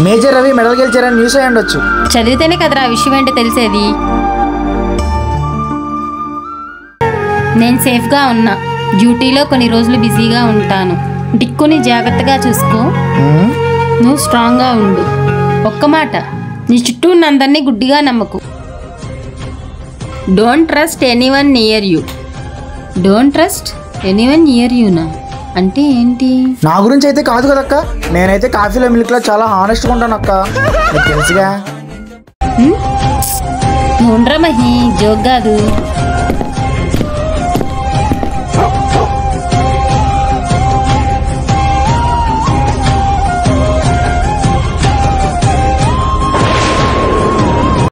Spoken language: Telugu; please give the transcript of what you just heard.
మేజర్ రవి మెడల్ గెలిచారని న్యూస్ అయి ఉండొచ్చు. చదివితేనే కదరా ఆ విషయం ఏంటో తెలిసేది. నేను సేఫ్గా ఉన్నా. డ్యూటీలో కొన్ని రోజులు బిజీగా ఉంటాను. డిక్కుని జాగ్రత్తగా చూసుకో. నువ్వు స్ట్రాంగ్గా ఉండు. ఒక్క మాట, నీ చుట్టూ ఉన్న అందరినీ గుడ్డిగా నమ్మకు. Don't trust anyone near you. Don't trust anyone near యూనా అంటే ఏంటి? నా గురించి అయితే కాదు కదక్క. నేనైతే కాఫీలో మిల్క్లో చాలా హానెస్ట్గా ఉంటాను అక్క, నీకు తెలుసుగా. ఉండరా మహి, జోక్ కాదు.